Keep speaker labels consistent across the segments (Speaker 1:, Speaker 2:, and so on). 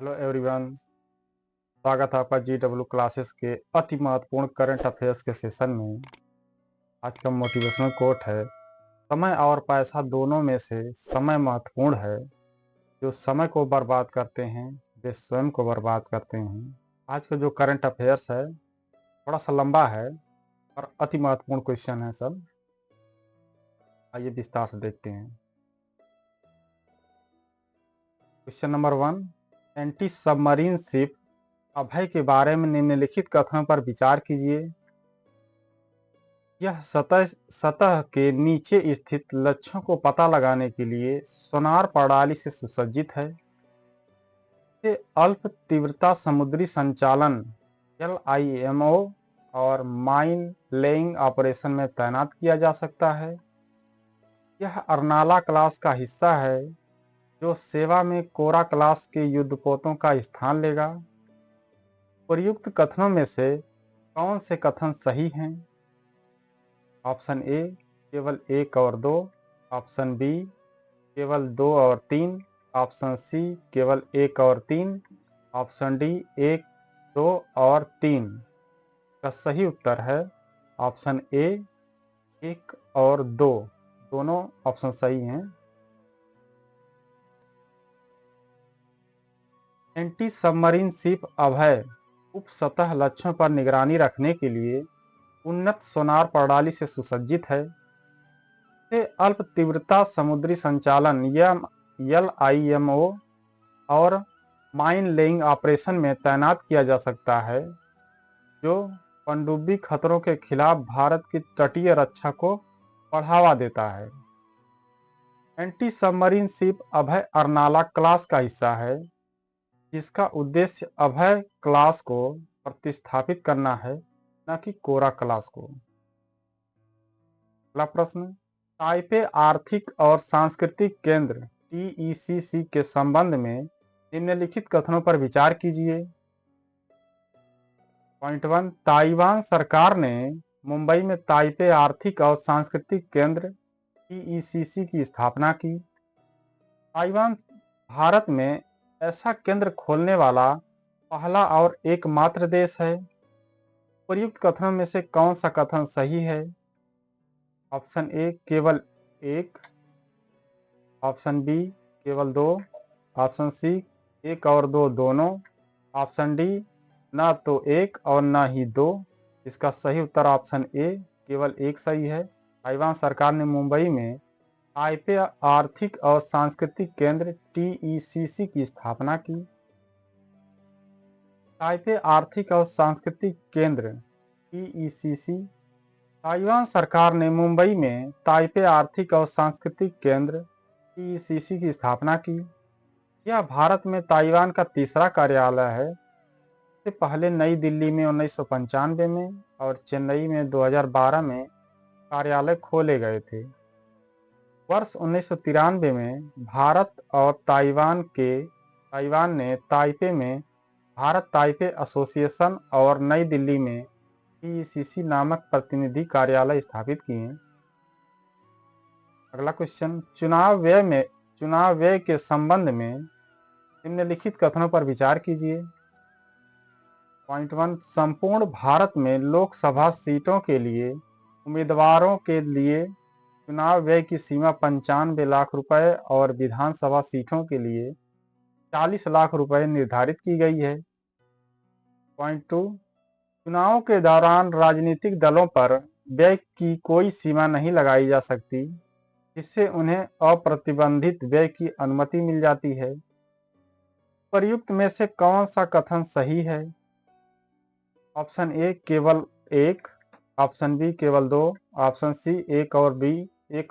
Speaker 1: Hello everyone. स्वागत है आपका GW क्लासेस के अति महत्वपूर्ण करंट अफेयर्स के सेशन में। आज का मोटिवेशनल कोट है, समय और पैसा दोनों में से समय महत्वपूर्ण है। जो समय को बर्बाद करते हैं वे स्वयं को बर्बाद करते हैं। आज का जो करंट अफेयर्स है थोड़ा सा लंबा है और अति महत्वपूर्ण क्वेश्चन है सब। आइए विस्तार से देखते हैं। Question number 1, anti submarine ship Abhay के बारे में निम्नलिखित कथनों पर विचार कीजिए। यह सतह के नीचे स्थित लक्ष्यों को पता लगाने के लिए सोनार प्रणाली से सुसज्जित है। इसे अल्प तीव्रता समुद्री संचालन LIMO और माइन लेइंग ऑपरेशन में तैनात किया जा सकता है। यह अर्नाला क्लास का हिस्सा है जो सेवा में कोरा क्लास के युद्धपोतों का स्थान लेगा। प्रयुक्त कथनों में से कौन से कथन सही हैं? ऑप्शन ए केवल 1 और 2, ऑप्शन बी केवल 2 और 3, ऑप्शन सी केवल 1 और 3, ऑप्शन डी 1, 2 और 3। का सही उत्तर है ऑप्शन ए 1 और 2। दोनों ऑप्शन सही हैं। एंटी सबमरीन शिप अभय उप सतह लक्ष्यों पर निगरानी रखने के लिए उन्नत सोनार प्रणाली से सुसज्जित है। इसे अल्प तीव्रता समुद्री संचालन LIMO और माइन लेइंग ऑपरेशन में तैनात किया जा सकता है जो पनडुब्बी खतरों के खिलाफ भारत की तटीय रक्षा को बढ़ावा देता है। एंटी सबमरीन शिप अभय अर्नाला क्लास का हिस्सा है जिसका उद्देश्य अभय क्लास को प्रतिस्थापित करना है, न कि कोरा क्लास को। अगला प्रश्न, ताइपे आर्थिक और सांस्कृतिक केंद्र TECC के संबंध में निम्नलिखित कथनों पर विचार कीजिए। पॉइंट 1, ताइवान सरकार ने मुंबई में ताइपे आर्थिक और सांस्कृतिक केंद्र TECC की स्थापना की। ताइवान भारत में ऐसा केंद्र खोलने वाला पहला और एकमात्र देश है। प्रयुक्त कथनों में से कौन सा कथन सही है? ऑप्शन ए केवल 1, ऑप्शन बी केवल 2, ऑप्शन सी 1 और 2 दोनों, ऑप्शन डी न तो 1 और न ही 2। इसका सही उत्तर ऑप्शन ए केवल 1 सही है। ताइवान सरकार ने मुंबई में ताइपे आर्थिक और सांस्कृतिक केंद्र TECC की स्थापना की। ताइपे आर्थिक और सांस्कृतिक केंद्र TECC। ताइवान सरकार ने मुंबई में ताइपे आर्थिक और सांस्कृतिक केंद्र TECC की स्थापना की। यह भारत में ताइवान का तीसरा कार्यालय है। इससे पहले नई दिल्ली में 1995 में और चेन्नई में 2012 में कार्यालय खोले गए थे। वर्ष 1993 में भारत और ताइवान ने ताइपे में भारत ताइपे एसोसिएशन और नई दिल्ली में TECC नामक प्रतिनिधि कार्यालय स्थापित किए। अगला क्वेश्चन, चुनाव व्यय के संबंध में निम्नलिखित कथनों पर विचार कीजिए। पॉइंट 1, संपूर्ण भारत में लोकसभा सीटों के लिए उम्मीदवारों के लिए चुनाव व्यय की सीमा 95 लाख रुपए और विधानसभा सीटों के लिए 40 लाख रुपए निर्धारित की गई है। पॉइंट 2, चुनाव के दौरान राजनीतिक दलों पर व्यय की कोई सीमा नहीं लगाई जा सकती, जिससे उन्हें अप्रतिबंधित व्यय की अनुमति मिल जाती है। प्रयुक्त में से कौन सा कथन सही है? ऑप्शन ए केवल 1, ऑप्शन बी केवल 2, ऑप्शन सी 1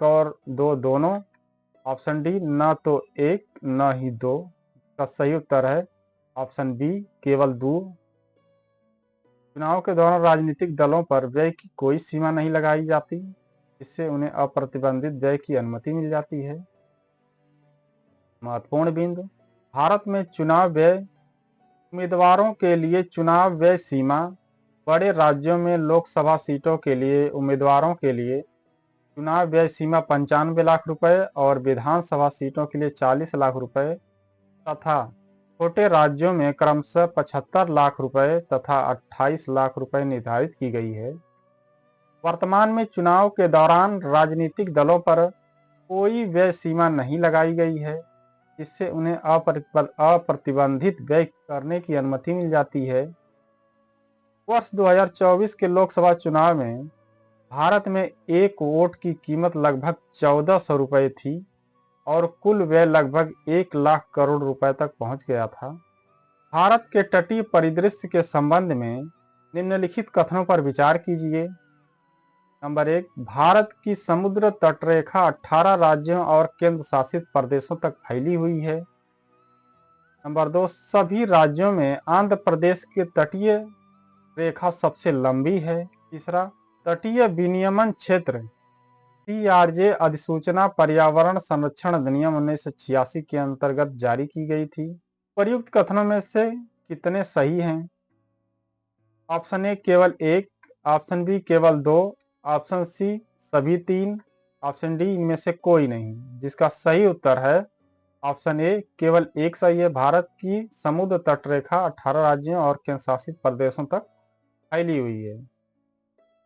Speaker 1: और 2 दोनों, ऑप्शन डी न तो 1 न ही 2। का सही उत्तर है ऑप्शन बी केवल 2। चुनाव के दौरान राजनीतिक दलों पर व्यय की कोई सीमा नहीं लगाई जाती, जिससे उन्हें अप्रतिबंधित व्यय की अनुमति मिल जाती है। महत्वपूर्ण बिंदु, भारत में चुनाव व्यय उम्मीदवारों के लिए चुनाव व्यय सीमा बड़े राज्यों में लोकसभा सीटों के लिए उम्मीदवारों के लिए चुनाव व्यय सीमा 95 लाख रुपए और विधानसभा सीटों के लिए 40 लाख रुपए तथा छोटे राज्यों में क्रमशः 75 लाख रुपए तथा 28 लाख रुपए निर्धारित की गई है। वर्तमान में चुनाव के दौरान राजनीतिक दलों पर कोई व्यय सीमा नहीं लगाई गई है, जिससे उन्हें अप्रतिबंधित व्यय करने की अनुमति मिल जाती है। वर्ष 2024 के लोकसभा चुनाव में भारत में एक वोट की कीमत लगभग 1400 रुपए थी और कुल व्यय लगभग 1 लाख करोड़ रुपए तक पहुंच गया था। भारत के तटीय परिदृश्य के संबंध में निम्नलिखित कथनों पर विचार कीजिए। नंबर 1, भारत की समुद्र तटरेखा 18 राज्यों और केंद्र शासित प्रदेशों तक फैली हुई है। नंबर 2, सभी राज्यों में आंध्र प्रदेश की तटीय रेखा सबसे लंबी है। तीसरा, तटीय विनियमन क्षेत्र CRJ अधिसूचना पर्यावरण संरक्षण अधिनियम 1986 के अंतर्गत जारी की गई थी। प्रयुक्त कथनों में से कितने सही हैं? ऑप्शन ए केवल 1, ऑप्शन बी केवल 2, ऑप्शन सी सभी 3, ऑप्शन डी इनमें से कोई नहीं। जिसका सही उत्तर है ऑप्शन ए केवल 1 सही है। भारत की समुद्र तटरेखा 18 राज्यों और केंद्र शासित प्रदेशों तक फैली हुई है।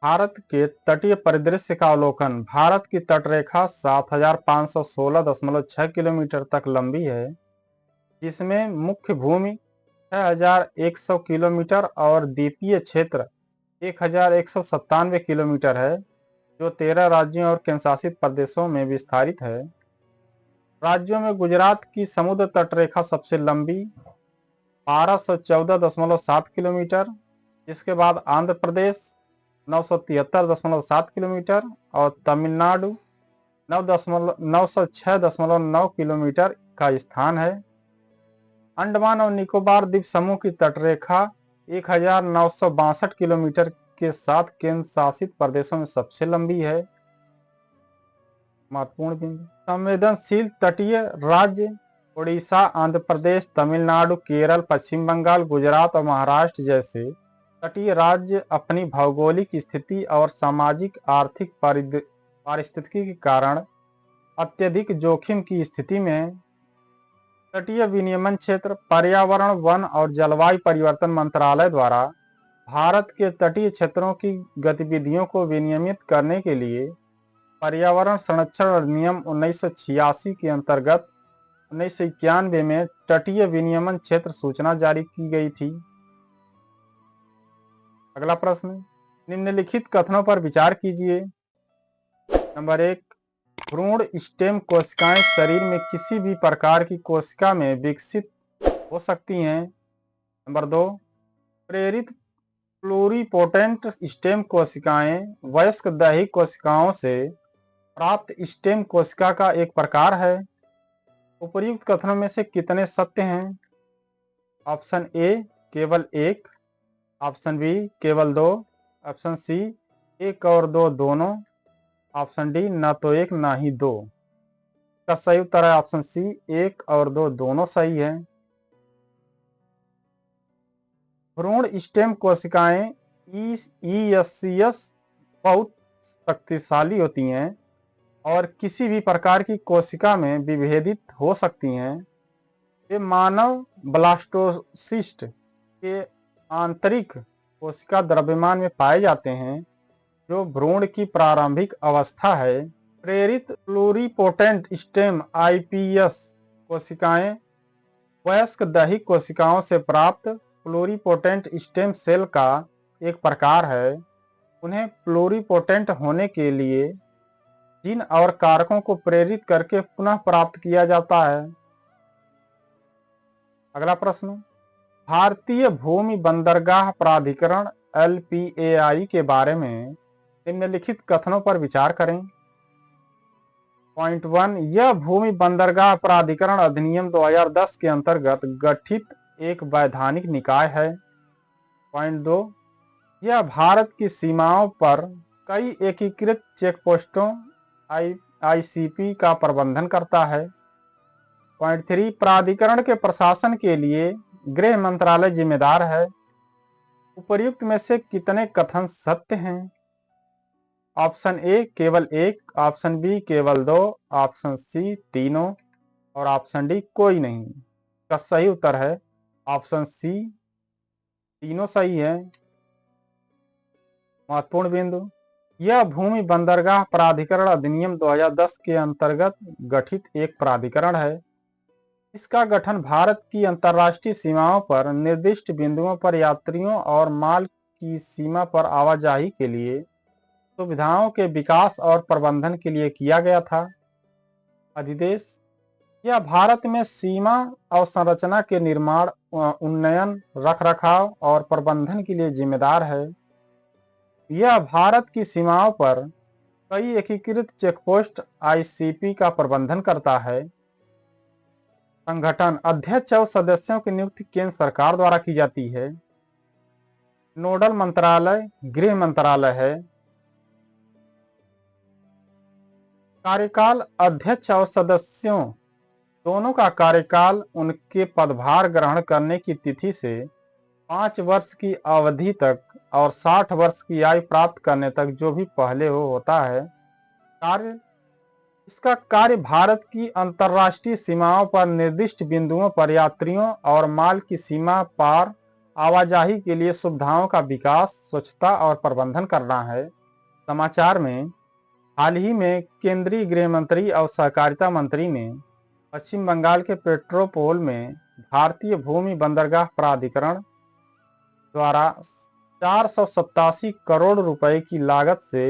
Speaker 1: भारत के तटीय परिदृश्य का अवलोकन। भारत की तटरेखा 7516.6 किलोमीटर तक लंबी है, जिसमें मुख्य भूमि 6100 किलोमीटर और द्वीपीय क्षेत्र 1197 किलोमीटर है, जो 13 राज्यों और केंद्रशासित प्रदेशों में विस्तारित है। राज्यों में गुजरात की समुद्र तटरेखा सबसे लंबी 1214.7 किलोमीटर, इसके बाद आंध्र प्रदेश 973.7 किलोमीटर और तमिलनाडु 906.9 किलोमीटर का स्थान है। अंडमान और निकोबार द्वीप समूह की तटरेखा 1962 किलोमीटर के साथ केंद्र शासित प्रदेशों में सबसे लंबी है। महत्वपूर्ण बिंदु, संवेदनशील तटीय राज्य उड़ीसा, आंध्र प्रदेश, तमिलनाडु, केरल, पश्चिम बंगाल, गुजरात और महाराष्ट्र जैसे तटीय राज्य अपनी भौगोलिक स्थिति और सामाजिक आर्थिक पारिस्थितिकी के कारण अत्यधिक जोखिम की स्थिति में तटीय विनियमन क्षेत्र पर्यावरण, वन और जलवायु परिवर्तन मंत्रालय द्वारा भारत के तटीय क्षेत्रों की गतिविधियों को विनियमित करने के लिए पर्यावरण संरक्षण अधिनियम 1986 के अंतर्गत 1991 में तटीय विनियमन क्षेत्र सूचना जारी की गई थी। अगला प्रश्न, निम्नलिखित कथनों पर विचार कीजिए। नंबर 1, भ्रूण स्टेम कोशिकाएं शरीर में किसी भी प्रकार की कोशिका में विकसित हो सकती हैं। नंबर 2, प्रेरित प्लूरिपोटेंट स्टेम कोशिकाएं वयस्क दैहिक कोशिकाओं से प्राप्त स्टेम कोशिका का एक प्रकार है। उपर्युक्त कथनों में से कितने सत्य हैं? ऑप्शन ए केवल 1, ऑप्शन बी केवल 2, ऑप्शन सी 1 और 2 दोनों, ऑप्शन डी न तो 1 न ही 2। इसका सही उत्तर है ऑप्शन सी 1 और 2 दोनों सही है। भ्रूण स्टेम कोशिकाएं ESCS बहुत शक्तिशाली होती हैं और किसी भी प्रकार की कोशिका में विभेदित हो सकती हैं। ये मानव ब्लास्टोसिस्ट के आंतरिक कोशिका द्रव्यमान में पाए जाते हैं, जो भ्रूण की प्रारंभिक अवस्था है। प्रेरित प्लूरिपोटेंट स्टेम IPS कोशिकाएं वयस्क दैहिक कोशिकाओं से प्राप्त प्लूरिपोटेंट स्टेम सेल का एक प्रकार है। उन्हें प्लूरिपोटेंट होने के लिए जिन और कारकों को प्रेरित करके पुनः प्राप्त किया जाता है। अगला प्रश्न, भारतीय भूमि बंदरगाह प्राधिकरण LPAI के बारे में निम्नलिखित कथनों पर विचार करें। पॉइंट 1, यह भूमि बंदरगाह प्राधिकरण अधिनियम 2010 के अंतर्गत गठित एक वैधानिक निकाय है। पॉइंट 2, यह भारत की सीमाओं पर कई एकीकृत चेकपोस्टों ICP का प्रबंधन करता है। पॉइंट 3, प्राधिकरण के प्रशासन के लिए गृह मंत्रालय जिम्मेदार है। उपर्युक्त में से कितने कथन सत्य हैं? ऑप्शन ए केवल 1, ऑप्शन बी केवल 2, ऑप्शन सी तीनों और ऑप्शन डी कोई नहीं। इसका सही उत्तर है ऑप्शन सी, तीनों सही है। महत्वपूर्ण बिंदु, यह भूमि बंदरगाह प्राधिकरण अधिनियम 2010 के अंतर्गत गठित एक प्राधिकरण है। इसका गठन भारत की अंतर्राष्ट्रीय सीमाओं पर निर्दिष्ट बिंदुओं पर यात्रियों और माल की सीमा पर आवाजाही के लिए सुविधाओं के विकास और प्रबंधन के लिए किया गया था। अधिदेश, यह भारत में सीमा अवसंरचना के निर्माण, उन्नयन, रखरखाव और प्रबंधन के लिए जिम्मेदार है। यह भारत की सीमाओं पर कई एकीकृत चेकपोस्ट आईसीपी का प्रबंधन करता है। संगठन, अध्यक्ष और सदस्यों की नियुक्ति केंद्र सरकार द्वारा की जाती है। नोडल मंत्रालय गृह मंत्रालय है। कार्यकाल, अध्यक्ष और सदस्यों दोनों का कार्यकाल उनके पदभार ग्रहण करने की तिथि से 5 वर्ष की अवधि तक और 60 वर्ष की आयु प्राप्त करने तक जो भी पहले हो होता है। इसका कार्य भारत की अंतर्राष्ट्रीय सीमाओं पर निर्दिष्ट बिंदुओं पर यात्रियों और माल की सीमा पार आवाजाही के लिए सुविधाओं का विकास, स्वच्छता और प्रबंधन करना है। समाचार में हाल ही में केंद्रीय गृह मंत्री और सहकारिता मंत्री ने पश्चिम बंगाल के पेट्रोपोल में भारतीय भूमि बंदरगाह प्राधिकरण द्वारा 487 करोड़ रुपए की लागत से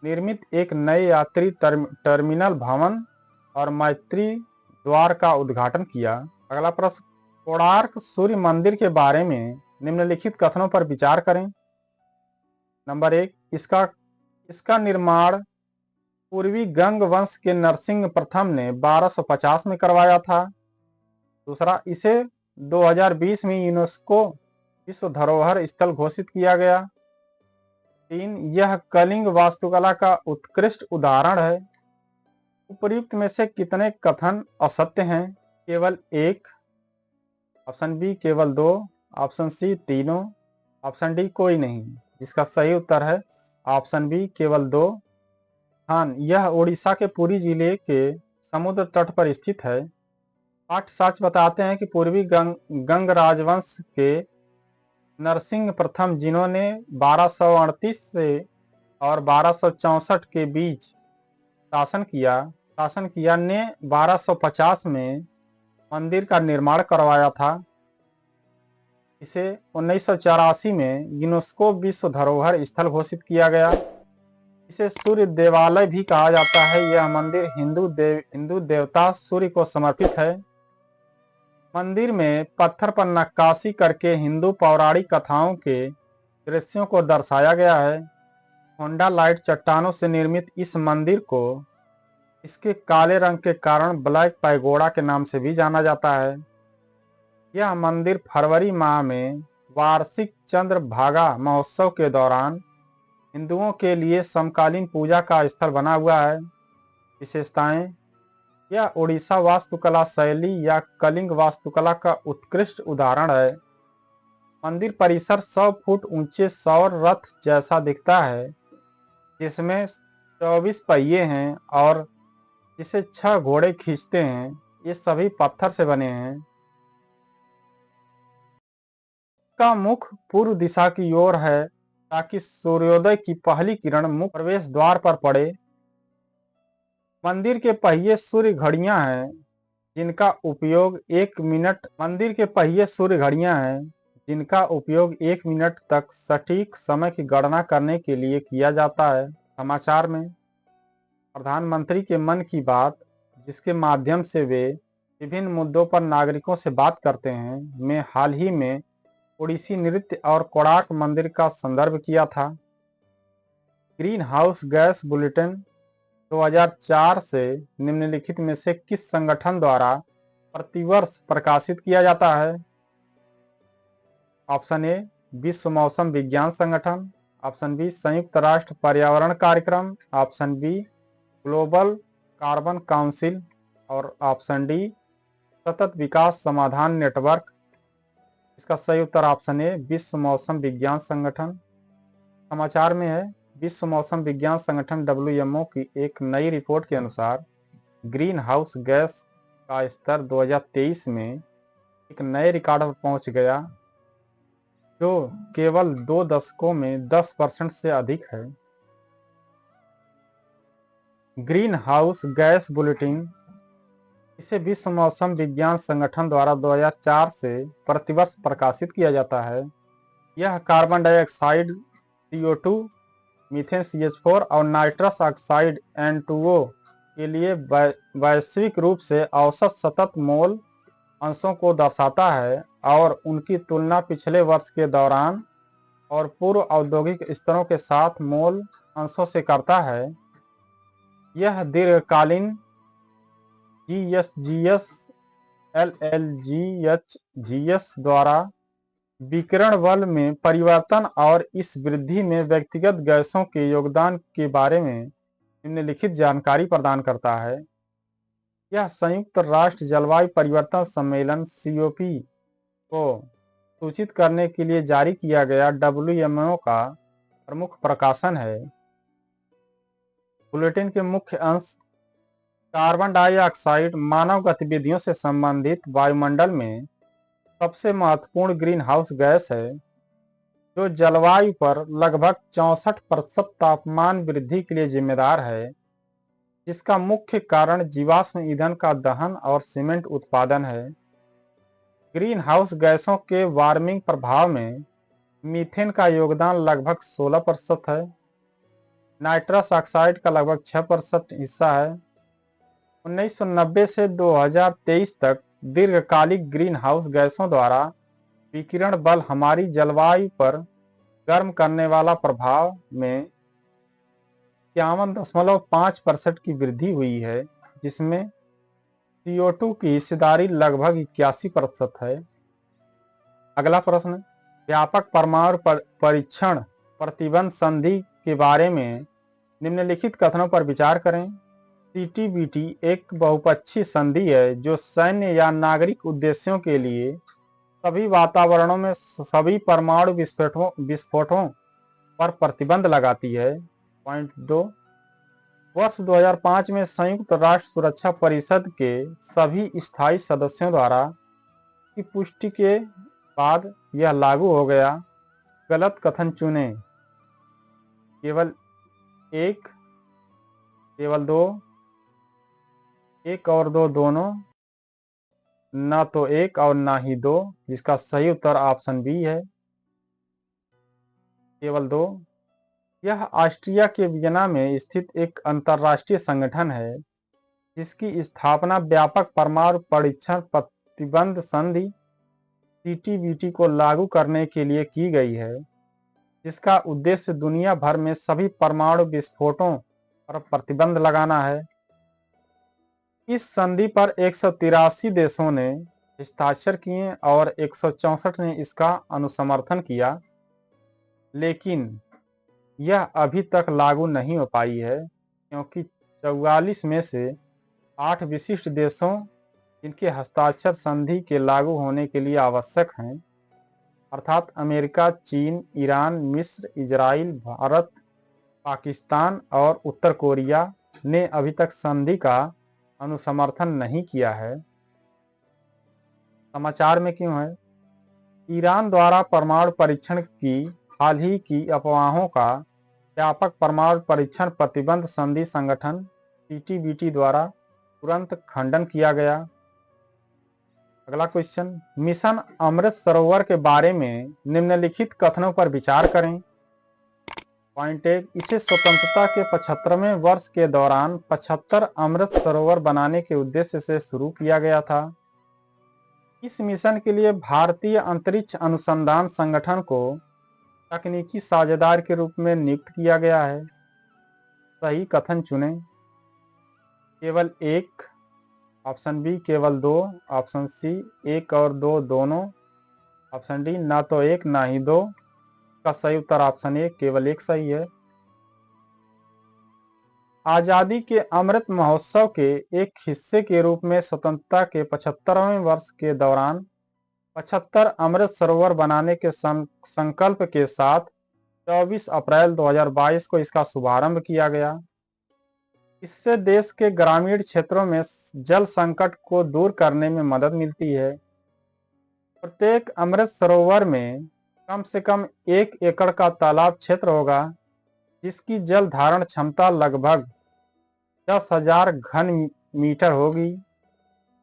Speaker 1: निर्मित एक नए यात्री टर्मिनल भवन और मैत्री द्वार का उद्घाटन किया। अगला प्रश्न, कोणार्क सूर्य मंदिर के बारे में निम्नलिखित कथनों पर विचार करें। नंबर 1, इसका निर्माण पूर्वी गंग वंश के नरसिंह प्रथम ने 1250 में करवाया था। दूसरा, इसे 2020 में यूनेस्को विश्व धरोहर स्थल घोषित किया गया। 3, यह कलिंग वास्तुकला का उत्कृष्ट उदाहरण है। उपर्युक्त में से कितने कथन असत्य हैं? केवल 1, ऑप्शन बी केवल 2, ऑप्शन सी तीनों, ऑप्शन डी कोई नहीं। जिसका सही उत्तर है ऑप्शन बी केवल 2। स्थान, यह ओडिशा के पुरी जिले के समुद्र तट पर स्थित है। पाठ्य साक्ष्य बताते हैं कि पूर्वी गंग राजवंश के नरसिंह प्रथम, जिन्होंने 1238 से और 1264 के बीच शासन किया ने 1250 में मंदिर का निर्माण करवाया था। इसे 1984 में यूनेस्को विश्व धरोहर स्थल घोषित किया गया। इसे सूर्य देवालय भी कहा जाता है। यह मंदिर हिंदू देवता सूर्य को समर्पित है। मंदिर में पत्थर पर नक्काशी करके हिंदू पौराणिक कथाओं के दृश्यों को दर्शाया गया है। होंडा लाइट चट्टानों से निर्मित इस मंदिर को इसके काले रंग के कारण ब्लैक पैगोडा के नाम से भी जाना जाता है। यह मंदिर फरवरी माह में वार्षिक चंद्रभागा महोत्सव के दौरान हिंदुओं के लिए समकालीन पूजा का स्थल बना हुआ है। विशेषताएं, यह ओडिशा वास्तुकला शैली या कलिंग वास्तुकला का उत्कृष्ट उदाहरण है। मंदिर परिसर 100 फुट ऊंचे सौर रथ जैसा दिखता है, जिसमें 24 पहिए हैं और जिसे 6 घोड़े खींचते हैं। ये सभी पत्थर से बने हैं। का मुख पूर्व दिशा की ओर है ताकि सूर्योदय की पहली किरण मुख्य प्रवेश द्वार पर पड़े। मंदिर के पहिए सूर्य घड़ियां हैं जिनका उपयोग 1 मिनट तक सटीक समय की गणना करने के लिए किया जाता है। समाचार में प्रधानमंत्री के मन की बात, जिसके माध्यम से वे विभिन्न मुद्दों पर नागरिकों से बात करते हैं, में हाल ही में ओडिसी नृत्य और कोणार्क मंदिर का संदर्भ किया था। ग्रीन हाउस गैस बुलेटिन 2004 से निम्नलिखित में से किस संगठन द्वारा प्रतिवर्ष प्रकाशित किया जाता है? ऑप्शन ए, विश्व मौसम विज्ञान संगठन, ऑप्शन बी, संयुक्त राष्ट्र पर्यावरण कार्यक्रम, option B, global carbon council और ऑप्शन डी, सतत विकास समाधान नेटवर्क। इसका सही उत्तर ऑप्शन ए, विश्व मौसम विज्ञान संगठन। समाचार में है, विश्व मौसम विज्ञान संगठन WMO की एक नई रिपोर्ट के अनुसार ग्रीन हाउस गैस का स्तर 2023 में एक नए रिकॉर्ड पर पहुंच गया जो केवल 2 दशकों में 10% से अधिक है। ग्रीन हाउस गैस बुलेटिन, इसे विश्व मौसम विज्ञान संगठन द्वारा 2004 से प्रतिवर्ष प्रकाशित किया जाता है। यह carbon dioxide CO2, methane CH4 और नाइट्रस ऑक्साइड N2O के लिए वैश्विक रूप से औसत सतत मोल अंशों को दर्शाता है और उनकी तुलना पिछले वर्ष के दौरान और पूर्व औद्योगिक स्तरों के साथ मोल अंशों से करता है। यह दीर्घकालीन GSGS LLGHGS द्वारा विकिरण बल में परिवर्तन और इस वृद्धि में व्यक्तिगत गैसों के योगदान के बारे में निम्नलिखित जानकारी प्रदान करता है। यह संयुक्त राष्ट्र जलवायु परिवर्तन सम्मेलन COP को सूचित करने के लिए जारी किया गया WMO का प्रमुख प्रकाशन है। बुलेटिन के मुख्य अंश: कार्बन डाइऑक्साइड मानव गतिविधियों से संबंधित वायुमंडल में सबसे महत्वपूर्ण ग्रीन हाउस गैस है, जो जलवायु पर लगभग 64% तापमान वृद्धि के लिए जिम्मेदार है, जिसका मुख्य कारण जीवाश्म ईंधन का दहन और सीमेंट उत्पादन है। ग्रीन हाउस गैसों के वार्मिंग प्रभाव में मीथेन का योगदान लगभग 16% है। नाइट्रस ऑक्साइड का लगभग 6% हिस्सा है। 1990 से 2023 तक दीर्घकालिक ग्रीन हाउस गैसों द्वारा विकिरण बल हमारी जलवायु पर गर्म करने वाला प्रभाव में 51.5% की वृद्धि हुई है, जिसमें CO2 की हिस्सेदारी लगभग 81% है। अगला प्रश्न: व्यापक परमाणु परीक्षण प्रतिबंध संधि के बारे में निम्नलिखित कथनों पर विचार करें। CTBT एक बहुपक्षीय संधि है जो सैन्य या नागरिक उद्देश्यों के लिए सभी वातावरणों में सभी परमाणु विस्फोटों पर प्रतिबंध लगाती है। पॉइंट 2: वर्ष 2005 में संयुक्त राष्ट्र सुरक्षा परिषद के सभी स्थायी सदस्यों द्वारा की पुष्टि के बाद यह लागू हो गया। गलत कथन चुनें। केवल एक, केवल दो, एक और दो दोनों, न तो एक और ना ही दो, जिसका सही उत्तर ऑप्शन बी है, केवल दो। यह ऑस्ट्रिया के वियना में स्थित एक अंतर्राष्ट्रीय संगठन है जिसकी स्थापना व्यापक परमाणु परीक्षण प्रतिबंध संधि CTBT को लागू करने के लिए की गई है, जिसका उद्देश्य दुनिया भर में सभी परमाणु विस्फोटों पर प्रतिबंध लगाना है। इस संधि पर 183 देशों ने हस्ताक्षर किए और 164 ने इसका अनुसमर्थन किया, लेकिन यह अभी तक लागू नहीं हो पाई है क्योंकि 44 में से 8 विशिष्ट देशों जिनके हस्ताक्षर संधि के लागू होने के लिए आवश्यक हैं, अर्थात अमेरिका, चीन, ईरान, मिस्र, इजराइल, भारत, पाकिस्तान और उत्तर कोरिया ने अभी तक संधि का अनुसमर्थन नहीं किया है। समाचार में क्यों है? ईरान द्वारा परमाणु परीक्षण की हाल ही की अफवाहों का व्यापक परमाणु परीक्षण प्रतिबंध संधि संगठन CTBT द्वारा तुरंत खंडन किया गया। अगला क्वेश्चन: मिशन अमृत सरोवर के बारे में निम्नलिखित कथनों पर विचार करें। पॉइंट 1: इसे स्वतंत्रता के 75वें वर्ष के दौरान 75 अमृत सरोवर बनाने के उद्देश्य से शुरू किया गया था। इस मिशन के लिए भारतीय अंतरिक्ष अनुसंधान संगठन को तकनीकी साझेदार के रूप में नियुक्त किया गया है। सही कथन चुनें। केवल एक, ऑप्शन बी केवल दो, ऑप्शन सी एक और दो दोनों, ऑप्शन डी ना तो एक ना ही दो। का सही उत्तर ऑप्शन ए केवल एक सही है। आजादी के अमृत महोत्सव के एक हिस्से के रूप में स्वतंत्रता के 75वें वर्ष के दौरान 75 अमृत सरोवर बनाने के संकल्प के साथ 24 अप्रैल 2022 को इसका शुभारंभ किया गया। इससे देश के ग्रामीण क्षेत्रों में जल संकट को दूर करने में मदद मिलती है। प्रत्येक अमृत सरोवर में कम से कम 1 एकड़ का तालाब क्षेत्र होगा, जिसकी जल धारण क्षमता लगभग 10,000 घन मीटर होगी।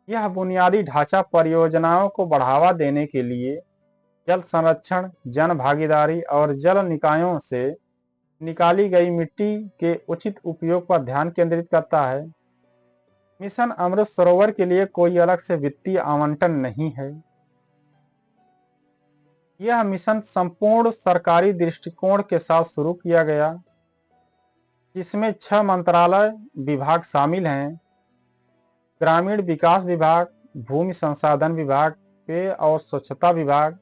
Speaker 1: यह बुनियादी ढांचा परियोजनाओं को बढ़ावा देने के लिए जल संरक्षण, जन भागीदारी और जल निकायों से निकाली गई मिट्टी के उचित उपयोग पर ध्यान केंद्रित करता है। मिशन अमृत सरोवर के लिए कोई अलग से वित्तीय आवंटन नहीं है। यह मिशन संपूर्ण सरकारी दृष्टिकोण के साथ शुरू किया गया, जिसमें 6 मंत्रालय विभाग शामिल हैं: ग्रामीण विकास विभाग, भूमि संसाधन विभाग, पेय और स्वच्छता विभाग,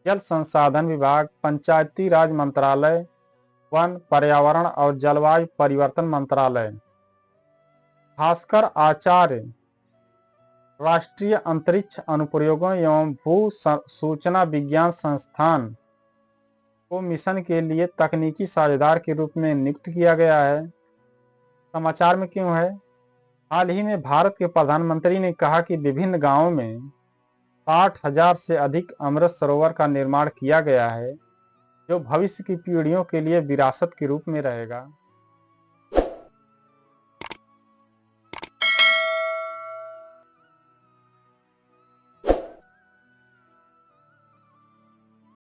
Speaker 1: जल संसाधन विभाग, पंचायती राज मंत्रालय, वन, पर्यावरण और जलवायु परिवर्तन मंत्रालय। भास्कर आचार्य राष्ट्रीय अंतरिक्ष अनुप्रयोगों एवं भू सूचना विज्ञान संस्थान को मिशन के लिए तकनीकी साझेदार के रूप में नियुक्त किया गया है। समाचार में क्यों है? हाल ही में भारत के प्रधानमंत्री ने कहा कि विभिन्न गांवों में 60,000 से अधिक अमृत सरोवर का निर्माण किया गया है, जो भविष्य की पीढ़ियों के लिए विरासत के रूप में रहेगा।